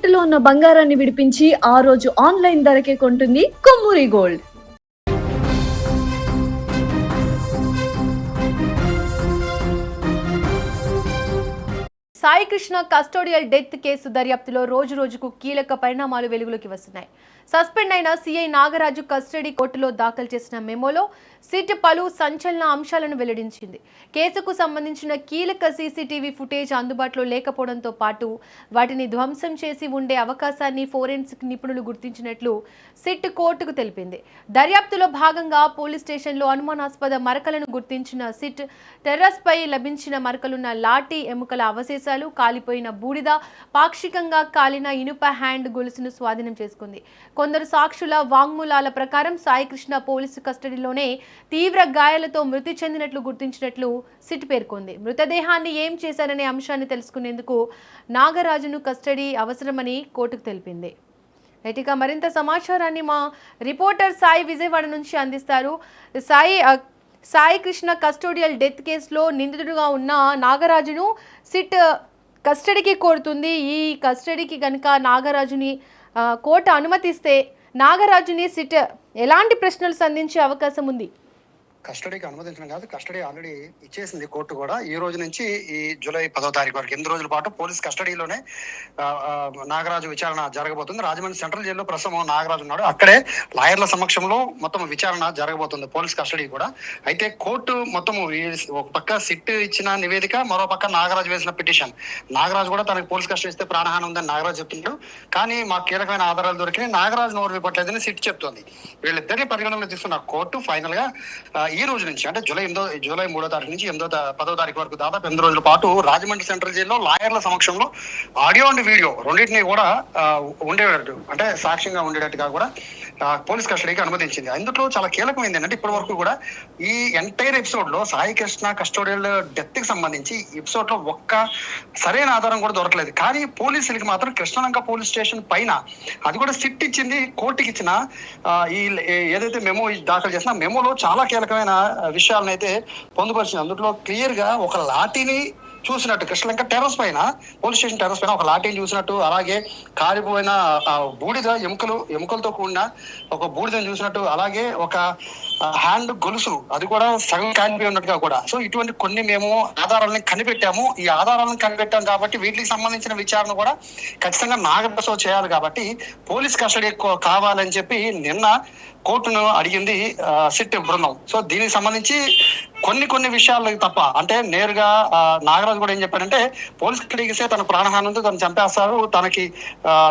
తాకట్టులో ఉన్న బంగారాన్ని విడిపించి ఆ రోజు ఆన్లైన్ ధరకే కొంటుంది Kommuri gold. Sai Krishna custodial death case దర్యాప్తులో రోజు రోజుకు కీలక పరిణామాలు వెలుగులోకి వస్తున్నాయి. సస్పెండ్ అయిన సిఐ నాగరాజు కస్టడీ కోర్టులో దాఖలు చేసిన మెమోలో సిట్ పలు సంచలన అంశాలను వెల్లడించింది. కేసుకు సంబంధించిన కీలక సీసీటీవీ ఫుటేజ్ అందుబాటులో లేకపోవడంతో పాటు వాటిని ధ్వంసం చేసి ఉండే అవకాశాన్ని ఫోరెన్సిక్ నిపుణులు గుర్తించినట్లు సిట్ కోర్టుకు తెలిపింది. దర్యాప్తులో భాగంగా పోలీస్ స్టేషన్లో అనుమానాస్పద మరకలను గుర్తించిన సిట్ టెర్రస్పై లభించిన మరకలున్న లాఠీ ఎముకల అవశేషాలు, కాలిపోయిన బూడిద, పాక్షికంగా కాలిన ఇనుప హ్యాండ్ గొలుసును స్వాధీనం చేసుకుంది. కొందరు సాక్షుల వాంగ్మూలాల ప్రకారం సాయికృష్ణ పోలీసు కస్టడీలోనే తీవ్ర గాయాలతో మృతి చెందినట్లు గుర్తించినట్లు సిట్ పేర్కొంది. మృతదేహాన్ని ఏం చేశారనే అంశాన్ని తెలుసుకునేందుకు నాగరాజును కస్టడీ అవసరమని కోర్టుకు తెలిపింది. ఇక మరింత సమాచారాన్ని మా రిపోర్టర్ సాయి విజయవాడ నుంచి అందిస్తారు. సాయి కృష్ణ కస్టోడియల్ డెత్ కేసులో నిందితుడిగా ఉన్న నాగరాజును సిట్ కస్టడీకి కోరుతుంది. ఈ కస్టడీకి కనుక నాగరాజుని కోర్టు అనుమతిస్తే నాగరాజుని సిట్ ఎలాంటి ప్రశ్నలు సంధించే అవకాశం ఉంది? కస్టడీకి అనుమతించడం కాదు, కస్టడీ ఆల్రెడీ ఇచ్చేసింది కోర్టు కూడా. ఈ రోజు నుంచి ఈ జూలై 10వ తారీఖు వరకు 8 రోజుల పాటు పోలీస్ కస్టడీలోనే నాగరాజు విచారణ జరగబోతుంది. రాజమండ్రి సెంట్రల్ జైల్లో ప్రస్తుతం నాగరాజు ఉన్నాడు. అక్కడే లాయర్ల సమక్షంలో మొత్తం విచారణ జరగబోతుంది పోలీస్ కస్టడీ కూడా. అయితే కోర్టు మొత్తం ఒక పక్క సిట్ ఇచ్చిన నివేదిక, మరో పక్క నాగరాజు వేసిన పిటిషన్. నాగరాజు కూడా తనకు పోలీస్ కస్టడీ ఇస్తే ప్రాణహాని ఉందని నాగరాజు చెప్తున్నాడు. కానీ మాకు కీలకమైన ఆధారాలు దొరికినాయి, నాగరాజు నోరు విప్పట్లేదని సిట్ చెప్తోంది. వీళ్ళిద్దరిని పరిగణనలో తీసుకున్న కోర్టు ఫైనల్ గా ఈ రోజు నుంచి అంటే జూలై 3వ తారీఖు నుంచి 10వ తారీఖు వరకు దాదాపు 8 రోజుల పాటు రాజమండ్రి సెంట్రల్ జైల్లో లాయర్ల సమక్షంలో ఆడియో అండ్ వీడియో రెండింటినీ కూడా ఉండేటట్టు, అంటే సాక్ష్యంగా ఉండేటట్టుగా కూడా పోలీస్ కస్టడీకి అనుమతించింది. అందులో చాలా కీలకమైంది ఏంటంటే ఇప్పటి వరకు కూడా ఈ ఎంటైర్ ఎపిసోడ్ లో సాయి కృష్ణ కస్టోడియల్ డెత్ కి సంబంధించి ఎపిసోడ్ లో ఒక్క సరైన ఆధారం కూడా దొరకలేదు. కానీ పోలీసులకి మాత్రం కృష్ణలంక పోలీస్ స్టేషన్ పైన, అది కూడా సిట్ ఇచ్చింది కోర్టుకి ఇచ్చిన ఈ ఏదైతే మెమో దాఖలు చేసిన మెమోలో చాలా కీలకమైన విషయాలను అయితే పొందుపరిచింది. అందులో క్లియర్ గా ఒక లాఠీని చూసినట్టు, కృష్ణలంక టెర్రస్ పైన, పోలీస్ స్టేషన్ టెర్రస్ పైన ఒక లాఠీని చూసినట్టు, అలాగే కాలిపోయిన బూడిద ఎముకలతో కూడిన ఒక బూడిదని చూసినట్టు, అలాగే ఒక హ్యాండ్ గొలుసు అది కూడా సగం కాలిపోయి ఉన్నట్టుగా కూడా. సో ఇటువంటి కొన్ని మేము ఆధారాలను కనిపెట్టాము. ఈ ఆధారాలను కనిపెట్టాము కాబట్టి వీటికి సంబంధించిన విచారణ కూడా ఖచ్చితంగా నాగరాజుతో చేయాలి. కాబట్టి పోలీస్ కస్టడీ కావాలని చెప్పి నిన్న కోర్టును అడిగింది సిట్ బృందం. సో దీనికి సంబంధించి కొన్ని విషయాలు తప్ప, అంటే నేరుగా నాగరాజు కూడా ఏం చెప్పారంటే పోలీస్ కస్టడీకి ఇస్తే తన ప్రాణహాని ఉంది, తను చంపేస్తారు, తనకి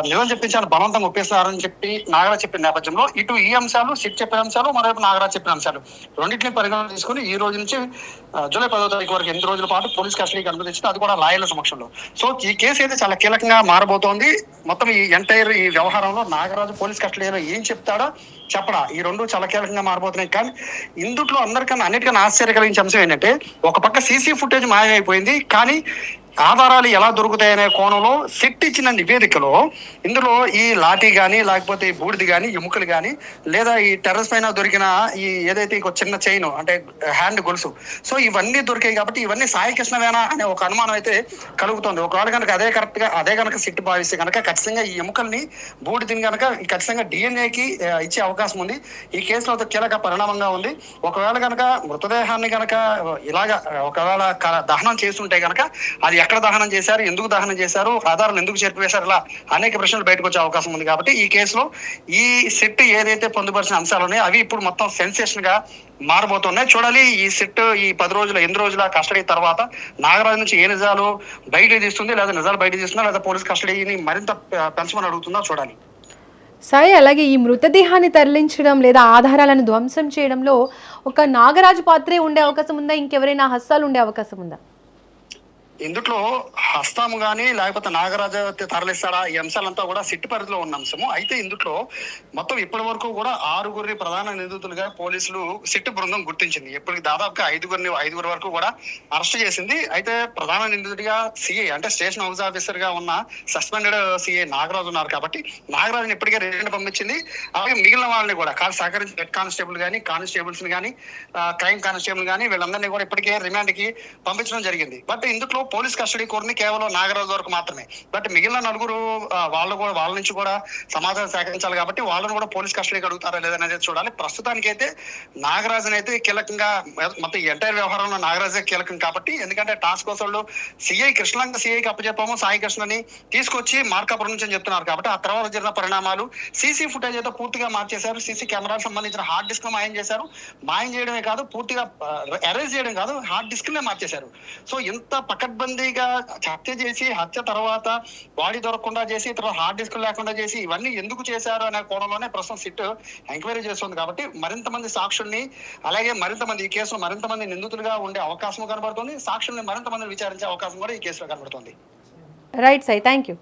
నిజం చెప్పించాలని బలవంతంగా ఒప్పేస్తారని చెప్పి నాగరాజు చెప్పిన నేపథ్యంలో ఇటు ఈ అంశాలు, సిట్ చెప్పిన అంశాలు, మరోవైపు నాగరాజు చెప్పిన అంశాలు రెండింటిని పరిగణన తీసుకుని ఈ రోజు నుంచి జూలై 10వ తారీఖు వరకు 8 రోజుల పాటు పోలీస్ కస్టడీకి అనుమతించింది, అది కూడా లాయర్ల సమక్షంలో. సో ఈ కేసు అయితే చాలా కీలకంగా మారబోతోంది. మొత్తం ఈ ఎంటైర్ ఈ వ్యవహారంలో నాగరాజు పోలీస్ కస్టడీలో ఏం చెప్తాడో చెప్పడా, ఈ రెండు చాలా కీలకంగా మారిపోతున్నాయి. కానీ ఇందులో అందరికన్నా అన్నిటికన్నా ఆశ్చర్య కలిగించే అంశం ఏంటంటే ఒక పక్క సీసీ ఫుటేజ్ మాయమైపోయింది, కానీ ఆధారాలు ఎలా దొరుకుతాయనే కోణంలో సిట్ ఇచ్చిన నివేదికలో ఇందులో ఈ లాఠీ కానీ, లేకపోతే ఈ బూడిది కానీ, ఎముకలు కానీ, లేదా ఈ టెర్రస్ పైన దొరికిన ఈ ఏదైతే ఒక చిన్న చైన్ అంటే హ్యాండ్ గొలుసు, సో ఇవన్నీ దొరికాయి. కాబట్టి ఇవన్నీ సాయి కృష్ణవేనా అనే ఒక అనుమానం అయితే కలుగుతుంది. ఒకవేళ కనుక అదే కనుక సిట్ భావిస్తే కనుక ఖచ్చితంగా ఈ ఎముకల్ని, బూడిదని కనుక ఖచ్చితంగా డిఎన్ఏకి ఇచ్చే అవకాశం ఉంది. ఈ కేసులో కీలక పరిణామంగా ఉంది. ఒకవేళ కనుక మృతదేహాన్ని కనుక ఇలాగా ఒకవేళ దహనం చేస్తుంటే కనుక అది ఎక్కడ దహనం చేశారు, ఎందుకు దహనం చేశారు, ఆధారాలు ఎందుకు చేర్పివేశారు, ఇలా అనేక ప్రశ్నలు బయటకు వచ్చే అవకాశం ఉంది. కాబట్టి ఈ కేసులో ఈ సిట్ ఏదైతే పొందుపరిచిన అంశాలు ఉన్నాయో అవి ఇప్పుడు మొత్తం సెన్సేషన్ గా మారబోతున్నాయి. చూడాలి ఈ సిట్ ఈ 8 రోజుల కస్టడీ తర్వాత నాగరాజు నుంచి ఏ నిజాలు బయట తీస్తుంది, లేదా నిజాలు బయట తీస్తుందా, లేదా పోలీస్ కస్టడీని మరింత పెంచమని అడుగుతుందా చూడాలి. సాయి, అలాగే ఈ మృతదేహాన్ని తరలించడం లేదా ఆధారాలను ధ్వంసం చేయడంలో ఒక నాగరాజు పాత్రే ఉండే అవకాశం ఉందా, ఇంకెవరైనా హస్తాలు ఉండే అవకాశం ఉందా? ఇందులో హస్తాము కానీ లేకపోతే నాగరాజు తరలిస్తాడా, ఈ అంశాలంతా కూడా సిట్ పరిధిలో ఉన్న అంశము. అయితే ఇందులో మొత్తం ఇప్పటి వరకు కూడా 6 ప్రధాన నిందితులుగా పోలీసులు సిట్ బృందం గుర్తించింది. ఇప్పటికి దాదాపుగా 5 వరకు కూడా అరెస్ట్ చేసింది. అయితే ప్రధాన నిందితుడిగా సిఐ అంటే స్టేషన్ హౌస్ ఆఫీసర్ గా ఉన్న సస్పెండెడ్ సిఐ నాగరాజు ఉన్నారు. కాబట్టి నాగరాజుని ఇప్పటికే రిమాండ్ పంపించింది. అలాగే మిగిలిన వాళ్ళని కూడా సహకరించి హెడ్ కానిస్టేబుల్ కానీ, కానిస్టేబుల్స్ కానీ, క్రైమ్ కానిస్టేబుల్ కానీ వీళ్ళందరినీ కూడా ఇప్పటికే రిమాండ్ కి పంపించడం జరిగింది. బట్ ఇందులో పోలీస్ కస్టడీ కోరింది కేవలం నాగరాజు వరకు మాత్రమే. బట్ మిగిలిన నలుగురు వాళ్ళ నుంచి కూడా సమాచారం సేకరించాలి కాబట్టి వాళ్ళని కూడా పోలీస్ కస్టడీకి అడుగుతారా లేదనేది చూడాలి. ప్రస్తుతానికి అయితే నాగరాజుని అయితే కీలకంగా, మొత్తం ఎంటైర్ వ్యవహారంలో నాగరాజే కీలకం కాబట్టి, ఎందుకంటే టాస్క్ ఫోర్స్ వాళ్ళు కృష్ణలంక సిఐకి అప్పచెప్పాము, సాయి కృష్ణని తీసుకొచ్చి మార్కాపురం నుంచి అని చెప్తున్నారు కాబట్టి ఆ తర్వాత జరిగిన పరిణామాలు సీసీ ఫుటేజ్ అయితే పూర్తిగా మార్చేశారు. సీసీ కెమెరాకు సంబంధించిన హార్డ్ డిస్క్ మాయం చేశారు. మాయం చేయడమే కాదు, పూర్తిగా ఎరేజ్ చేయడం కాదు, హార్డ్ డిస్క్ నే మార్చేశారు. సో ఇంత పకడ్బందీగా హత్య చేసి, హత్య తర్వాత బాడీ దొరకకుండా చేసి, తర్వాత హార్డ్ డిస్క్ లేకుండా చేసి, ఇవన్నీ ఎందుకు చేశారు అనే కోణంలోనే ప్రస్తుతం సిట్ ఎంక్వైరీ చేస్తుంది. కాబట్టి మరింత మంది సాక్షుల్ని, అలాగే మరింత మంది ఈ కేసులో మరింత మంది నిందితులుగా ఉండే అవకాశం కనబడుతుంది. సాక్షుల్ని మరింత మందిని విచారించే అవకాశం కూడా ఈ కేసులో కనబడుతుంది. Right Sai, thank you.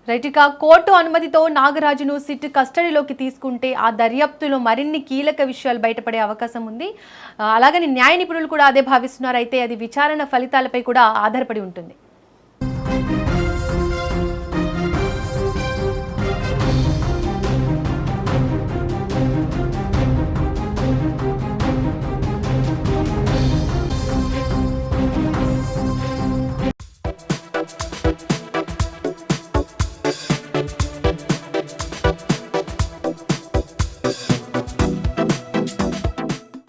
Right, ఇక కోర్టు అనుమతితో నాగరాజును సిట్ కస్టడీలోకి తీసుకుంటే ఆ దర్యాప్తులో మరిన్ని కీలక విషయాలు బయటపడే అవకాశం ఉంది. అలాగని న్యాయ నిపుణులు కూడా అదే భావిస్తున్నారు. అయితే అది విచారణ ఫలితాలపై కూడా ఆధారపడి ఉంటుంది.